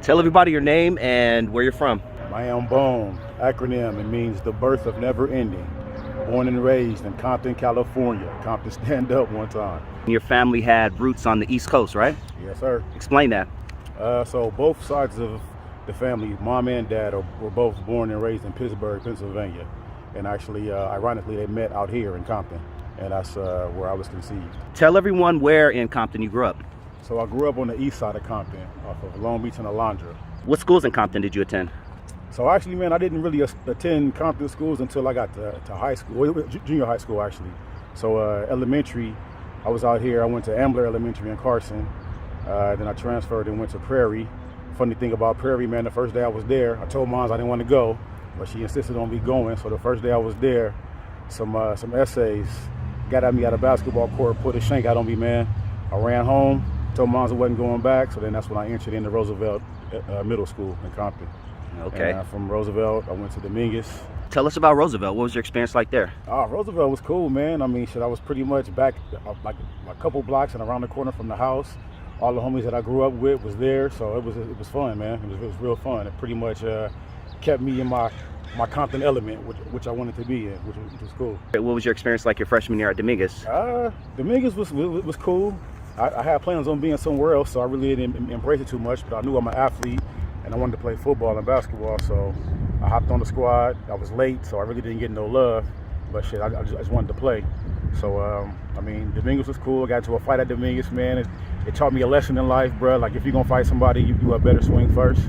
Tell everybody your name and where you're from. I am Bone, acronym. It means the birth of never ending. Born and raised in Compton, California. Compton stand up one time. Your family had roots on the East Coast, right? Yes, sir. Explain that. So both sides of the family, mom and dad, were both born and raised in Pittsburgh, Pennsylvania. And actually, ironically, they met out here in Compton. And that's where I was conceived. Tell everyone where in Compton you grew up. So I grew up on the east side of Compton, off of Long Beach and Alondra. What schools in Compton did you attend? So actually, man, I didn't really attend Compton schools until I got to high school, junior high school actually. So elementary, I was out here. I went to Ambler Elementary in Carson. Then I transferred and went to Prairie. Funny thing about Prairie, man, the first day I was there, I told Moms I didn't want to go, but she insisted on me going. So the first day I was there, some essays got at me at a basketball court, put a shank out on me, man. I ran home, told Moms I wasn't going back. So then that's when I entered into Roosevelt Middle School in Compton. Okay. And from Roosevelt, I went to Dominguez. Tell us about Roosevelt. What was your experience like there? Roosevelt was cool, man. I mean, shit, I was pretty much back like a couple blocks and around the corner from the house. All the homies that I grew up with was there, so it was fun, man. It was real fun. It pretty much kept me in my Compton element, which I wanted to be in, which was cool. What was your experience like your freshman year at Dominguez? Dominguez was cool. I had plans on being somewhere else, so I really didn't embrace it too much. But I knew I'm an athlete, and I wanted to play football and basketball, so I hopped on the squad. I was late, so I really didn't get no love. But shit, I just wanted to play. So, I mean, Dominguez was cool. I got into a fight at Dominguez, man. It taught me a lesson in life, bro. Like, if you're going to fight somebody, you do a better swing first.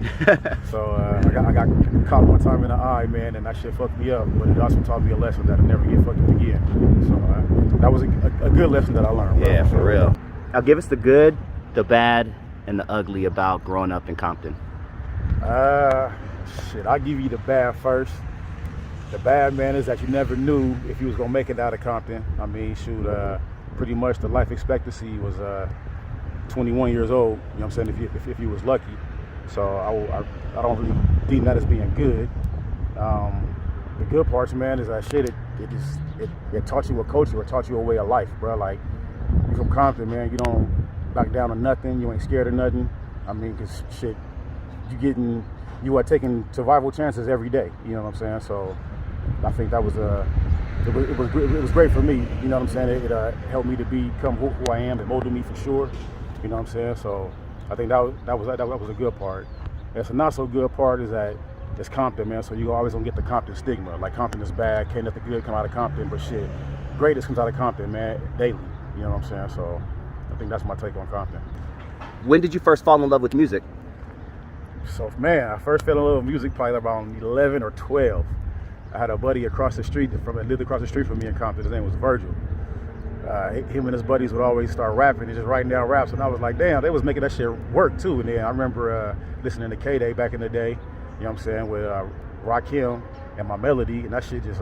So, I got caught one time in the eye, man, and that shit fucked me up. But it also taught me a lesson that I'll never get fucked up again. So, that was a good lesson that I learned. Yeah, for real. Now, give us the good, the bad, and the ugly about growing up in Compton. Shit, I'll give you the bad first. The bad, man, is that you never knew if you was gonna make it out of Compton. I mean, shoot, pretty much the life expectancy was 21 years old. You know what I'm saying? If you was lucky. So I don't really deem that as being good. The good parts, man, is that shit. It taught you a culture. It taught you a way of life, bro. Like, you from Compton, man. You don't back down to nothing. You ain't scared of nothing. I mean, cause shit, you are taking survival chances every day. You know what I'm saying? So I think that was it was great for me. You know what I'm saying? It helped me to become who I am. It molded me for sure. You know what I'm saying? So I think that was a good part. It's a not so good part is that it's Compton, man. So you always gonna get the Compton stigma. Like, Compton is bad. Can't nothing good come out of Compton. But shit, greatness comes out of Compton, man, daily. You know what I'm saying? So I think that's my take on Compton. When did you first fall in love with music? So, man, I first fell in love with music probably around 11 or 12. I had a buddy across the street lived across the street from me in Compton. His name was Virgil. Him and his buddies would always start rapping and just writing down raps, and I was like, damn, they was making that shit work too. And then I remember listening to K-Day back in the day, you know what I'm saying, with Rakim and My Melody, and that shit just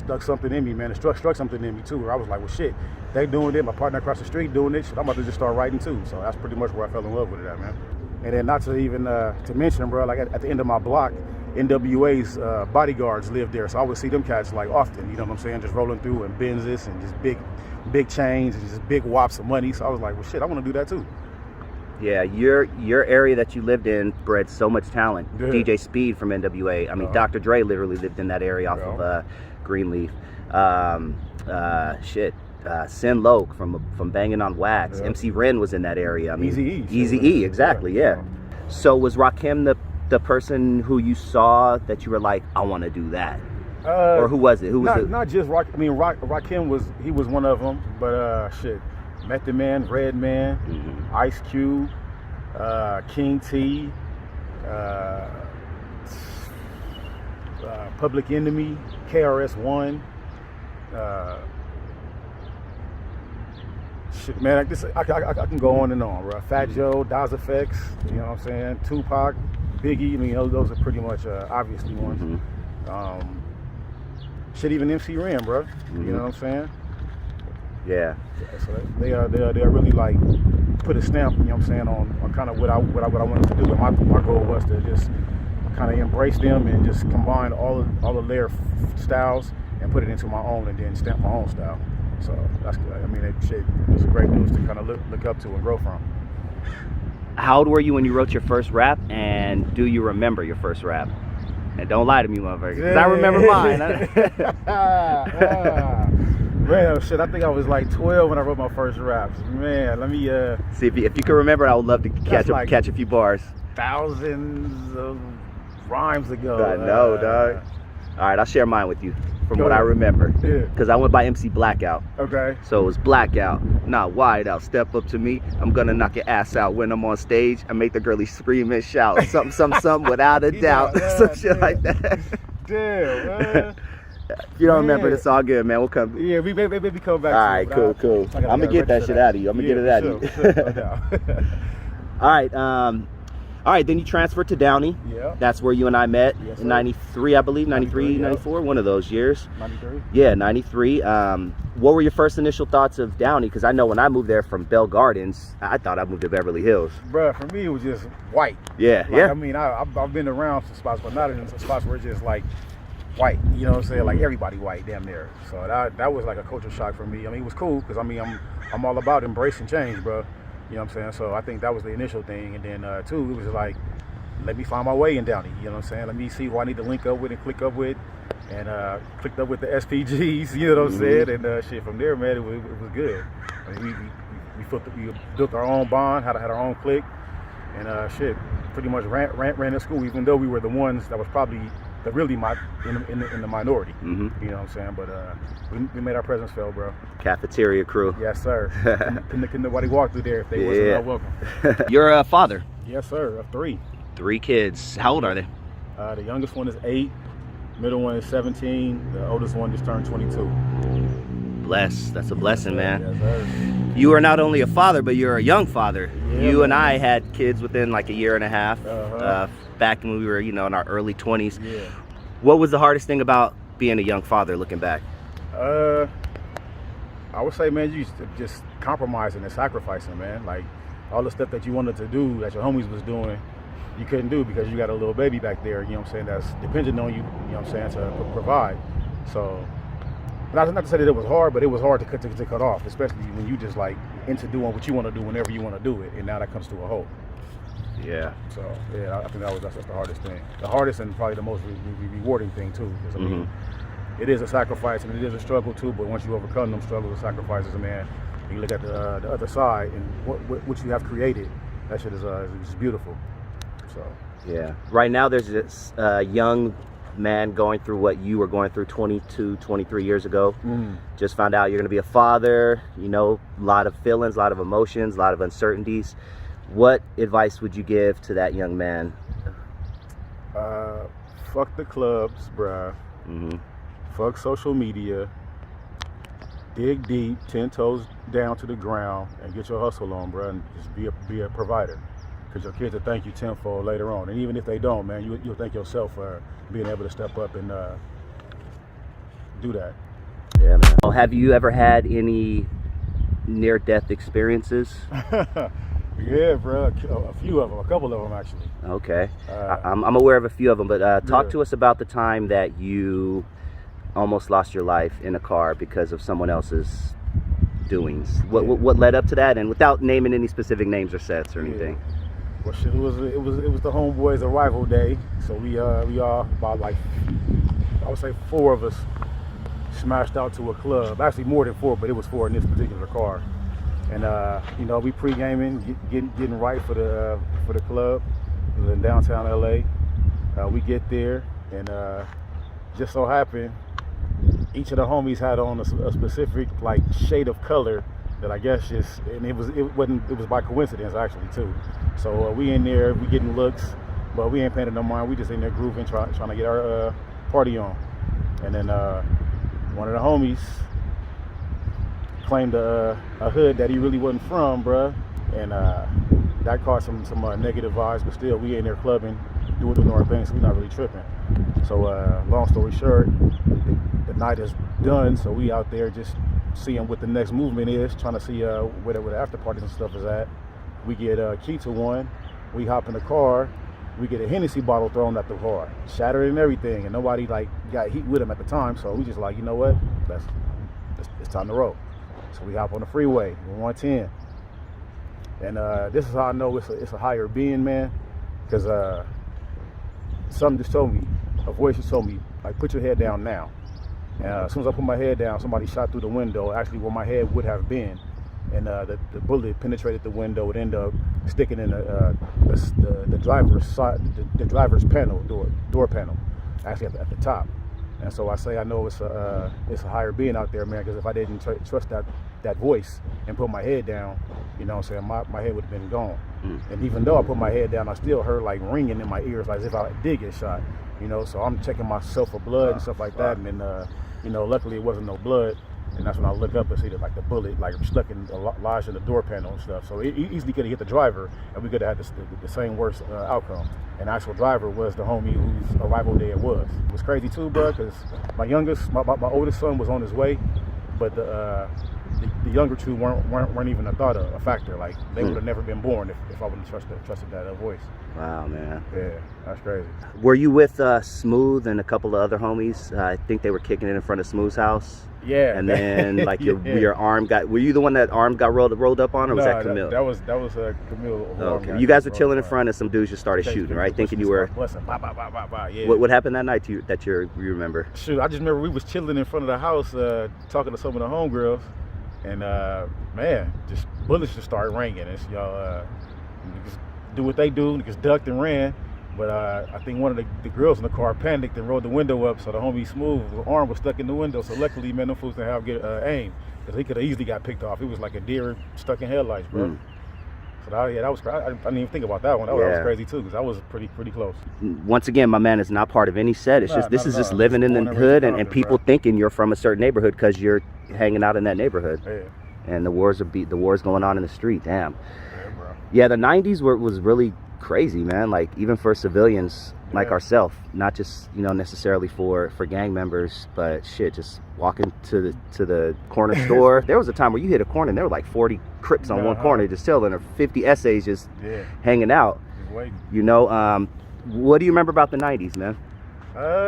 stuck something in me, man. It struck something in me too, where I was like, well, shit, they doing it, my partner across the street doing it, shit, I'm about to just start writing too. So that's pretty much where I fell in love with it at, man. And then not to even to mention, bro, like at the end of my block, NWA's bodyguards lived there, so I would see them cats like often. You know what I'm saying? Just rolling through in Benzes and just big chains and just big wops of money. So I was like, well, shit, I want to do that too. Yeah, your area that you lived in bred so much talent. Yeah. DJ Speed from NWA. I mean, Dr. Dre literally lived in that area off of Greenleaf. Sin Loke from Banging on Wax. MC Ren was in that area. I mean, Eazy-E, exactly, yeah. So was Rakim the person who you saw that you were like, I want to do that? Or who was it? Not just Rakim. I mean, Rakim was one of them, but shit, Method Man, Red Man, Ice Cube, King T, Public Enemy, KRS-One. Shit, man, I can go on and on, bro. Fat Joe, Daz Effects, you know what I'm saying? Tupac, Biggie. I mean, those are pretty much obviously ones. Shit, even MC Ren, bro. You know what I'm saying? Yeah. So they are really like put a stamp, you know what I'm saying, on kind of what I wanted to do. And my goal was to just kind of embrace them and just combine all the layer styles and put it into my own, and then stamp my own style. So that's good. I mean, it's great news to kind of look up to and grow from. How old were you when you wrote your first rap, and do you remember your first rap? And don't lie to me, motherfucker, because I remember mine. Man, shit, I think I was like 12 when I wrote my first raps. Man, let me see if you can remember. I would love to catch a few bars. Thousands of rhymes ago. I know, dog. All right, I'll share mine with you from what I remember. Because I went by MC Blackout. Okay. So it was blackout, not white out. Step up to me, I'm gonna knock your ass out. When I'm on stage, I make the girlies scream and shout. Something, without a doubt. Some shit like that. Damn, man. If you don't remember, it's all good, man. We'll come. Yeah, we maybe come back. All right, cool. I'm gonna get that shit out of you. I'm gonna get it out of you. Sure. All right, then you transferred to Downey. Yeah. That's where you and I met in 93, I believe, 93, 94, one of those years. 93? Yeah, 93. What were your first initial thoughts of Downey? Because I know when I moved there from Bell Gardens, I thought I moved to Beverly Hills. Bruh, for me, it was just white. Yeah, I mean, I've been around some spots, but not in some spots where it's just like white. You know what I'm saying? Like everybody white, damn near. So that was like a culture shock for me. I mean, it was cool because I mean, I'm all about embracing change, bro. You know what I'm saying? So I think that was the initial thing. And then, two, it was just like, let me find my way in Downey. You know what I'm saying? Let me see who I need to link up with and click up with. And clicked up with the SPGs, you know what I'm saying? And shit, from there, man, it was good. I mean, we built our own bond, had our own clique. And shit, pretty much ran the school, even though we were the ones that was probably in the minority. You know what I'm saying? But we made our presence felt, bro. Cafeteria crew. Yes, sir. Couldn't nobody walk through there if they wasn't not welcome. You're a father? Yes, sir. Of 3. 3 kids. How old are they? The youngest one is 8. Middle one is 17. The oldest one just turned 22. Blessed. That's a blessing, man. Yes, sir. You are not only a father, but you're a young father. Yeah, you man. and I had kids within like a year and a half. Back when we were, in our early 20s. Yeah. What was the hardest thing about being a young father looking back? I would say, man, you just compromising and sacrificing, man. Like all the stuff that you wanted to do that your homies was doing, you couldn't do because you got a little baby back there, you know what I'm saying, that's dependent on you, you know what I'm saying, to provide. So, not to say that it was hard, but it was hard to cut off, especially when you just like into doing what you want to do whenever you want to do it, and now that comes to a halt. Yeah. So, yeah, I think that's the hardest thing. The hardest and probably the most rewarding thing, too. Because, I mean, it is a sacrifice and it is a struggle, too. But once you overcome them struggles and sacrifices, man, and you look at the other side and what you have created, that shit is just beautiful. So. Yeah. Right now, there's this young man going through what you were going through 22, 23 years ago. Just found out you're going to be a father, a lot of feelings, a lot of emotions, a lot of uncertainties. What advice would you give to that young man? Fuck the clubs, bruh. Fuck social media. Dig deep, 10 toes down to the ground, and get your hustle on, bruh, and just be a provider. Because your kids will thank you tenfold later on. And even if they don't, man, you'll thank yourself for being able to step up and do that. Yeah, man. Have you ever had any near-death experiences? Yeah, bro, a few of them, a couple of them actually. Okay, I'm aware of a few of them, but talk to us about the time that you almost lost your life in a car because of someone else's doings. What led up to that, and without naming any specific names or sets or anything. Well, shit, it was the homeboys' arrival day, so we all about like I would say 4 of us smashed out to a club. Actually, more than 4, but it was 4 in this particular car. And we pre-gaming, getting right for the club. It was in downtown LA. We get there, and just so happened, each of the homies had on a specific like shade of color that I guess and it was by coincidence actually too. So we in there, we getting looks, but we ain't paying no mind. We just in there grooving, trying to get our party on. And then one of the homies claimed a hood that he really wasn't from, bruh, and that caused some negative vibes. But still, we in there clubbing, doing our thing, so we not really tripping. So long story short, the night is done, so we out there just seeing what the next movement is, trying to see where the after parties and stuff is at. We get a key to one, we hop in the car, we get a Hennessy bottle thrown at the car, shattered and everything, and nobody like got heat with him at the time, so we just like, you know what, it's time to roll. So we hop on the freeway, 110. And this is how I know it's a higher being, man, because something just told me, a voice just told me, like, put your head down now. And as soon as I put my head down, somebody shot through the window, actually where my head would have been. And the bullet penetrated the window. It ended up sticking in the driver's side, the driver's panel, door panel, actually at the top. And so I know it's a higher being out there, man, because if I didn't trust that voice and put my head down, you know what I'm saying, my head would have been gone. And even though I put my head down, I still heard like ringing in my ears, like as if I did get shot, you know. So I'm checking myself for blood and stuff like that. And then, you know, luckily it wasn't no blood. And that's when I look up and see that, like, the bullet, like, stuck lodged in the door panel and stuff. So it easily could have hit the driver, and we could have had the same worst outcome. And the actual driver was the homie whose arrival day it was. It was crazy too, bro, because my oldest son was on his way, but the younger two weren't even a factor. Like, they would have never been born if I wouldn't have trusted that voice. Wow, man. Yeah, that's crazy. Were you with Smooth and a couple of other homies? I think they were kicking it in front of Smooth's house. Yeah. And then, like, your arm got. Were you the one that arm got rolled up on, or was that Camille? That was Camille. Okay. You guys were chilling in front, and some dudes just started shooting, right? Thinking you were. Yeah. What happened that night that you remember? Shoot, I just remember we was chilling in front of the house, talking to some of the homegirls, and man, just bullets just started ringing. It's y'all niggas do what they do, niggas ducked and ran. But I think one of the girls in the car panicked and rolled the window up, so the homie Smooth, his arm was stuck in the window. So luckily, man, them fools didn't have get aim, because he could have easily got picked off. It was like a deer stuck in headlights, bro. So that was crazy. I didn't even think about that one. That was crazy too, because I was pretty close. Once again, my man is not part of any set. It's just this is just living in the hood and people thinking you're from a certain neighborhood because you're hanging out in that neighborhood. Yeah. And the war's going on in the street. Damn. Yeah, bro. Yeah, the '90s was really crazy, man. Like, even for civilians like ourselves, not just, you know, necessarily for gang members, but shit, just walking to the corner store. There was a time where you hit a corner and there were like 40 Crips on one corner just chilling, or 50 essays just hanging out. Just waiting. You know, what do you remember about the '90s, man?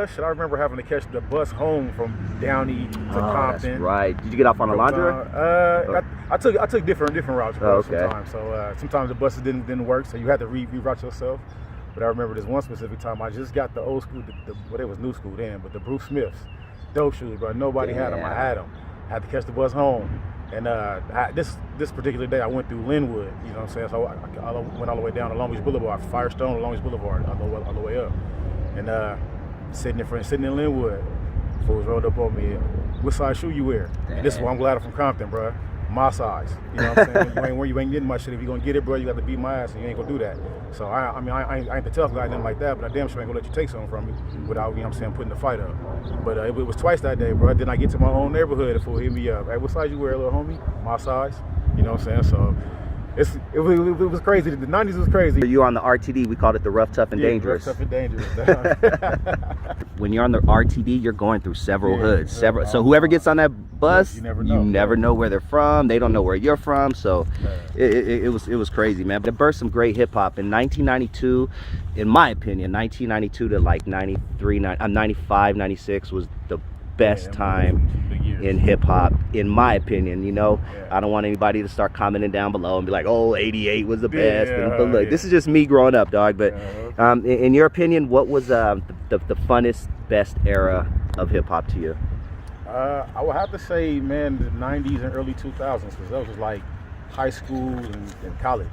Shit, I remember having to catch the bus home from Downey to Compton. That's right. Did you get off on Alondra? I took different routes sometimes. So sometimes the buses didn't work, so you had to reroute yourself. But I remember this one specific time, I just got the old school, it was new school then, but the Bruce Smiths dope shoes, bro. Nobody had them. I had them. I had to catch the bus home. And this particular day, I went through Linwood, you know what I'm saying? So I went all the way down to Long Beach Boulevard, Firestone to Long Beach Boulevard, all the way up. And sitting in Linwood, fools rolled up on me. What size shoe you wear? And this is why I'm glad I'm from Compton, bro. My size. You know what I'm saying? you ain't getting my shit. If you gonna get it, bro, you have to beat my ass, and you ain't gonna do that. So I ain't the tough guy, nothing like that, but I damn sure ain't gonna let you take something from me without, you know what I'm saying, putting the fight up. But it was twice that day, bro. Then I get to my own neighborhood, and fool hit me up. Hey, what size you wear, little homie? My size. You know what I'm saying? So it was crazy. The '90s was crazy. You were on the RTD. We called it the Rough, Tough, and Dangerous. Rough, Tough, and Dangerous. When you're on the RTD, you're going through several hoods. So whoever gets on that bus, you never know where they're from. They don't know where you're from. So it was crazy, man. But it birthed some great hip hop in 1992. In my opinion, 1992 to like 95, 96 was the best time in hip hop, in my opinion. You know, I don't want anybody to start commenting down below and be like, "Oh, '88 was the best." But look, this is just me growing up, dog. But in your opinion, what was the funnest, best era of hip hop to you? I would have to say, man, the '90s and early 2000s, because that was like high school and college.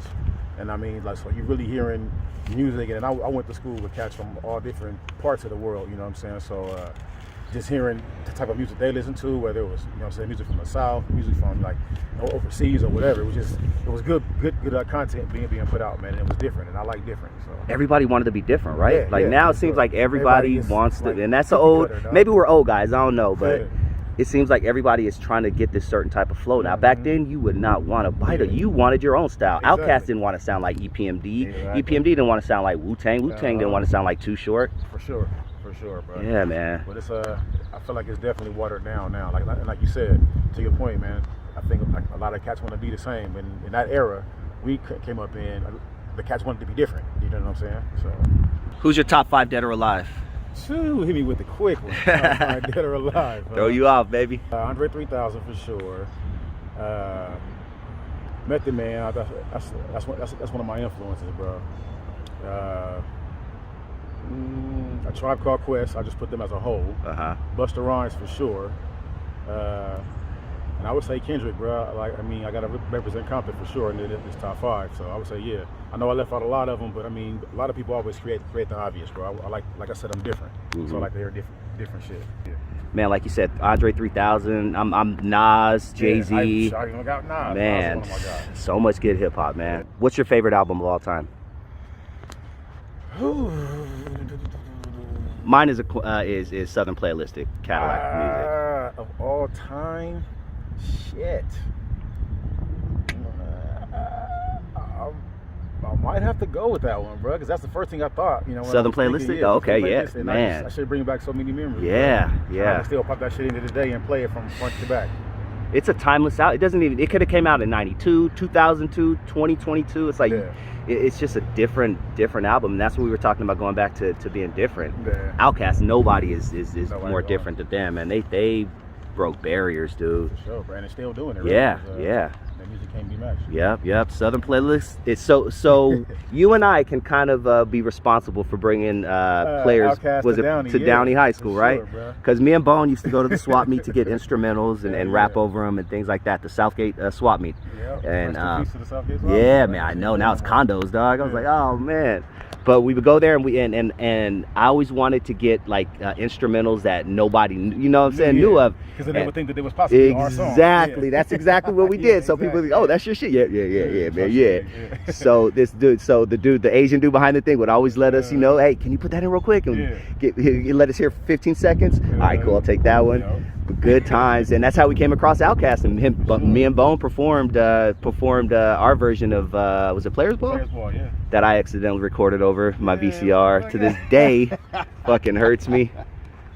And I mean, like, so you're really hearing music, and I went to school with cats from all different parts of the world. You know what I'm saying? So. Just hearing the type of music they listen to, whether it was, you know what I'm saying, music from the South, music from like overseas or whatever, it was good content being put out, man, and it was different, and I like different. So everybody wanted to be different, right? Now it seems like everybody wants to, and that's the old, maybe we're old guys, I don't know, but it seems like everybody is trying to get this certain type of flow. Now back then you would not want to bite it. You wanted your own style. Outkast didn't want to sound like EPMD. EPMD didn't want to sound like Wu-Tang. Wu-Tang didn't want to sound like Too Short. For sure. For sure, bro. Yeah, man. But it's I feel like it's definitely watered down now. Like you said, to your point, man. I think like a lot of cats want to be the same. And in that era, we came up in, the cats wanted to be different. You know what I'm saying? So. Who's your top 5 dead or alive? Hit me with the quick one. Top 5 dead or alive. Throw you off, baby. Andre 3000 for sure. Method Man, that's one of my influences, bro. A Tribe Called Quest, I just put them as a whole. Busta Rhymes for sure. And I would say Kendrick, bro. I gotta represent Compton for sure in this top 5. So I would say, yeah. I know I left out a lot of them, but I mean, a lot of people always create the obvious, bro. like I said, I'm different, so I like to hear different shit. Yeah. Man, like you said, Andre 3000. I'm Nas, Jay-Z. I even got Nas. Man, Nas is one of my guys. So much good hip hop, man. What's your favorite album of all time? Mine is Southern Playalistic, Cadillac music. Of all time, shit. I might have to go with that one, bro, because that's the first thing I thought. You know, Southern Playalistic. Okay, yeah, man. I should bring back so many memories. Yeah, bro. yeah. I can still pop that shit into the day and play it from front to back. It's a timeless out. It doesn't even. It could have came out in '92, 2002, 2022. It's like it's just a different album. And that's what we were talking about, going back to being different. Yeah. Outkast, nobody is more different than them, and they broke barriers, dude. For sure, bro, and they're still doing it. Yeah, right? yeah. That music can't be matched. Yep. Southern Playlist. It's so you and I can kind of be responsible for bringing players to Downey High School, right? Because me and Bone used to go to the swap meet to get instrumentals and rap over them and things like that. The Southgate swap meet. Yeah. And to the Southgate swap yeah, man, I know. Now it's condos, dog. I was like, oh man. But we would go there and I always wanted to get like instrumentals that nobody, you know what I'm saying, knew of. Because then they would think that it was possibly our song. Exactly. That's exactly what we did. So people would, oh, that's your shit. Yeah, man, yeah. So this dude, the Asian dude behind the thing would always let us, you know, hey, can you put that in real quick? And let us hear 15 seconds. All right, cool, I'll take that one. Good times. And that's how we came across Outkast. And me and Bone performed our version of, was it Players Ball? Players Ball, yeah. That I accidentally recorded over my VCR. To this day, fucking hurts me.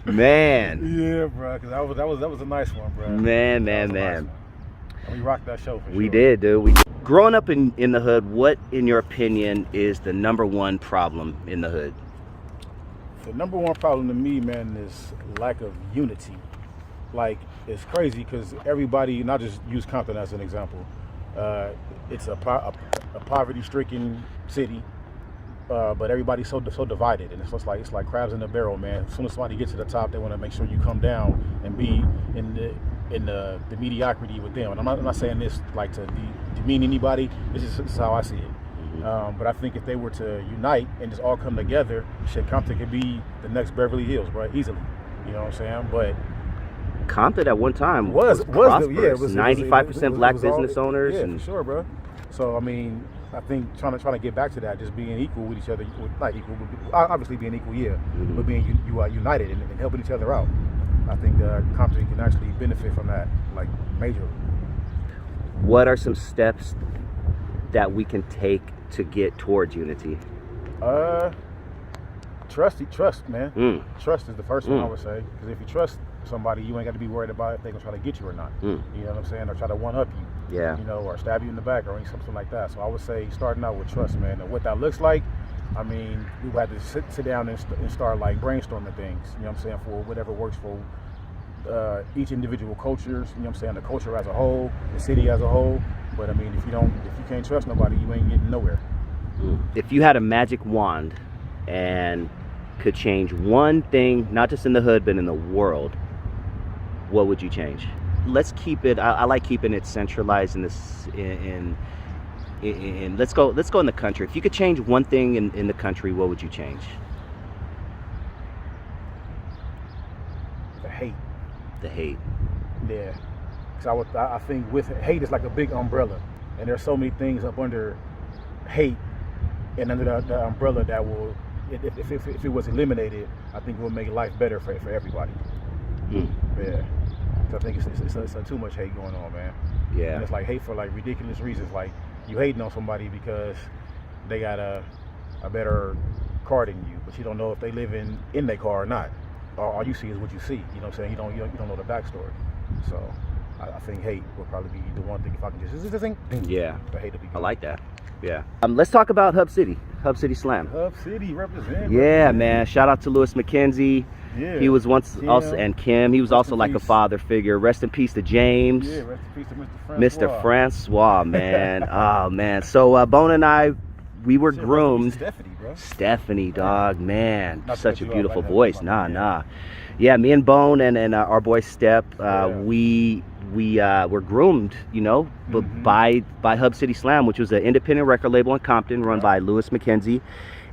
Man. Yeah, bro, because that was a nice one, bro. Man. And we rocked that show for sure. We did, dude. Growing up in the hood, what, in your opinion, is the #1 problem in the hood? The #1 problem to me, man, is lack of unity. Like, it's crazy because everybody, and I'll just use Compton as an example. It's a poverty-stricken city, but everybody's so divided, and it's like crabs in a barrel, man. As soon as somebody gets to the top, they want to make sure you come down and be in the mediocrity with them. And I'm not saying this like to demean anybody. This is how I see it. But I think if they were to unite and just all come together, shit, Compton could be the next Beverly Hills, bro, easily. You know what I'm saying? But Compton at one time was prosperous. 95% black business owners. Yeah, and for sure, bro. So I mean, I think trying to get back to that, just being equal with each other, not equal, but obviously being equal, but being united and helping each other out. I think Compton can actually benefit from that, like, majorly. What are some steps that we can take to get towards unity? Trust, man. Trust is the first one I would say, because if you trust somebody, you ain't got to be worried about if they're gonna try to get you or not. You know what I'm saying? Or try to one up you. Yeah. You know, or stab you in the back or something like that. So I would say starting out with trust, man. And what that looks like, I mean, we would have to sit down and start like brainstorming things. You know what I'm saying? For whatever works for each individual cultures. You know what I'm saying? The culture as a whole, the city as a whole. But I mean, if you can't trust nobody, you ain't getting nowhere. If you had a magic wand and could change one thing, not just in the hood but in the world, what would you change? Let's keep it. I like keeping it centralized in this. Let's go in the country. If you could change one thing in the country, what would you change? The hate. The hate. Yeah. Because I think with hate is like a big umbrella, and there's so many things up under hate and under the umbrella that will, if it was eliminated, I think it would make life better for everybody. Yeah. So I think it's too much hate going on, man. Yeah. And it's like hate for like ridiculous reasons. Like you hating on somebody because they got a better car than you, but you don't know if they live in their car or not. All you see is what you see. You know what I'm saying? You don't know the backstory. So I think hate would probably be the one thing if I can just yeah. The hate to be good. I like that. Yeah. Let's talk about Hub City Slam. Hub City represent. Yeah, man. Shout out to Lewis McKenzie. Yeah. He was once Kim. also, and Kim. He was Rest also in like a peace. father figure. Rest in peace to James. Yeah, rest in peace to Mr. Mr. Francois, man. Oh, man. So, Bone and I, we were groomed. Stephanie, bro. Stephanie, dog, man. Not to Such a cut you off beautiful like that, voice. but Nah, yeah. nah. Yeah, me and Bone and our boy Step, Yeah. we were groomed, you know, but by Hub City Slam, which was an independent record label in Compton run by Lewis McKenzie.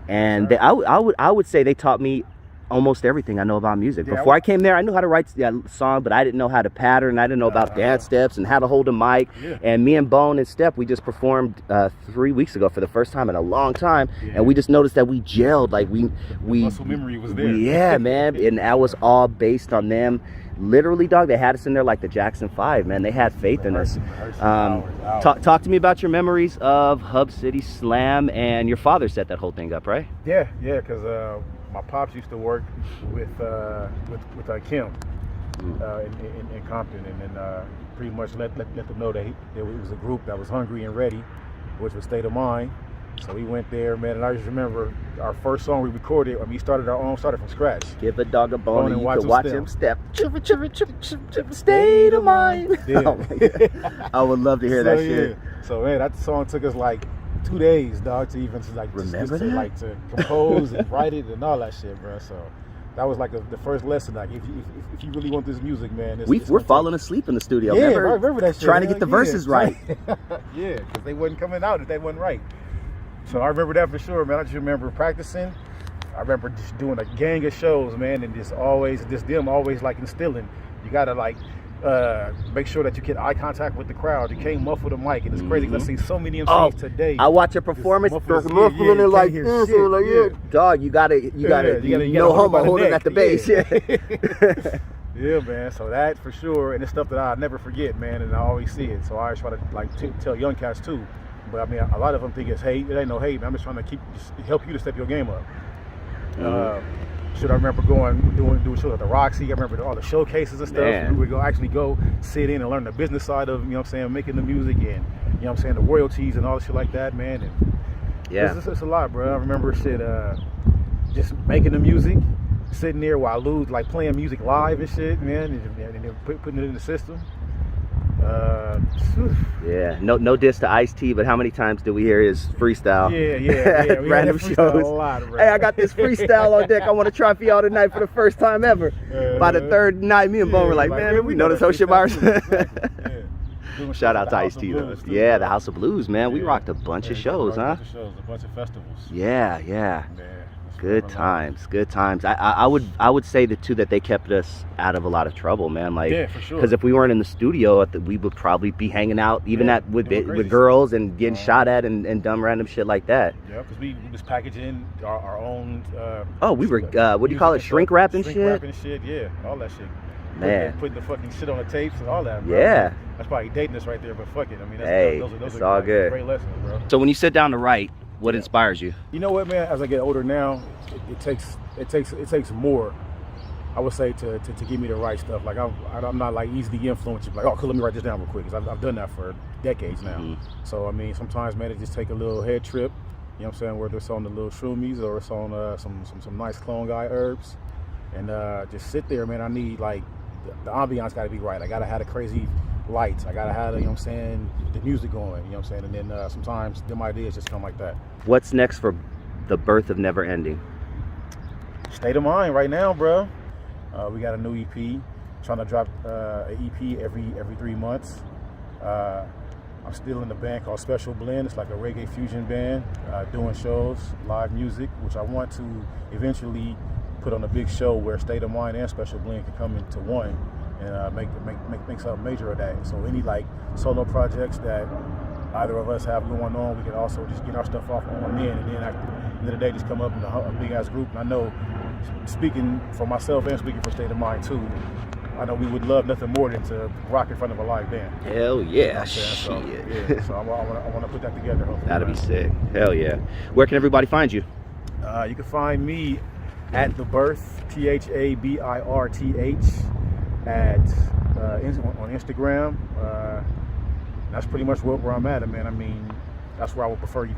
And I would say they taught me almost everything I know about music. Yeah, Before I came there, I knew how to write a song, but I didn't know how to pattern. I didn't know about dance steps and how to hold a mic. Yeah. And me and Bone and Step, we just performed 3 weeks ago for the first time in a long time. Yeah. And we just noticed that we gelled. Like we muscle memory was there. Yeah, man. And that was all based on them. Literally, dog, they had us in there like the Jackson 5, man. They had faith in us. Talk to me about your memories of Hub City Slam, and your father set that whole thing up, right? Yeah, because my pops used to work with Kim in Compton, and then pretty much let them know that it was a group that was hungry and ready, which was State of Mind. So we went there, man, and I just remember our first song we recorded. I mean, we started from scratch. Give a dog a bone and you watch can watch him step. State of mind. Yeah. Oh my God. I would love to hear that shit. So man, that song took us like 2 days, dog, to even to compose and write it and all that shit, bro. So that was like the first lesson. Like if you really want this music, man, we're falling asleep in the studio. Yeah, I remember that shit. Trying to get the verses right. Yeah, because they wasn't coming out if they wasn't right. So I remember that for sure, man. I just remember practicing. I remember just doing a gang of shows, man, and them always like instilling. You gotta like make sure that you get eye contact with the crowd. You can't muffle the mic, and it's crazy because I see so many MCs today. I watch a performance, muffling it like this, dog. You gotta no homo holding at the bass. Yeah. Yeah, man. So that for sure, and it's stuff that I'll never forget, man. And I always see it. So I always try to like tell young cats too. But I mean, a lot of them think it's hate. It ain't no hate, man. I'm just trying to help you to step your game up. I remember doing shows at the Roxy. I remember all the showcases and stuff. Man. We would go sit in and learn the business side of, you know what I'm saying, making the music and, you know what I'm saying, the royalties and all the shit like that, man. And yeah, it's a lot, bro. I remember shit, just making the music, sitting there while Lou's like playing music live and shit, man, and then putting it in the system. Yeah, no diss to Ice-T, but how many times do we hear his freestyle? Yeah. Random shows. A lot, hey, I got this freestyle on deck. I want to try for y'all tonight for the first time ever. By the third night, me and Bone were like, man, we know this whole shit by ourselves. Shout out to Ice-T though. Yeah, the House of Blues, man. We rocked a bunch of shows, huh? A bunch of festivals. Yeah. Man. Good times. I would say the two that they kept us out of a lot of trouble, man. Like, yeah, for sure. Because if we weren't in the studio, we would probably be hanging out even with girls and getting shot at and dumb random shit like that. Yeah, because we was packaging our own. We were what do you call it? Shrink wrapping shit. Yeah, all that shit. Man, putting the fucking shit on the tapes and all that, bro. Yeah. That's probably dating us right there, but fuck it. I mean, those it's are all good. Great lessons, bro. So when you sit down to write, what inspires you? You know what, man? As I get older now, it takes more, I would say, to give me the right stuff. Like I'm not like easily influenced. Like, oh, cool, let me write this down real quick, because I've done that for decades now. So I mean, sometimes, man, it just take a little head trip. You know what I'm saying? Whether it's on the little shroomies or it's on some nice clone guy herbs, and just sit there, man. I need like the ambiance got to be right. I gotta have the crazy lights. I gotta have, you know what I'm saying, the music going, you know what I'm saying, and then sometimes them ideas just come like that. What's next for the birth of Never Ending? State of Mind right now, bro. We got a new EP. Trying to drop an EP every 3 months. I'm still in the band called Special Blend. It's like a reggae fusion band, doing shows, live music, which I want to eventually put on a big show where State of Mind and Special Blend can come into one and make something major of that. So any like solo projects that either of us have going on, we can also just get our stuff off on then, and then at the end of the day, just come up in a big ass group. And I know, speaking for myself and speaking for State of Mind too, I know we would love nothing more than to rock in front of a live band. Hell yeah, you know so I want to put that together. That'd be sick. Hell yeah. Where can everybody find you? You can find me at The Birth, THABIRTH, on Instagram. That's pretty much where I'm at, man. I mean, that's where I would prefer you to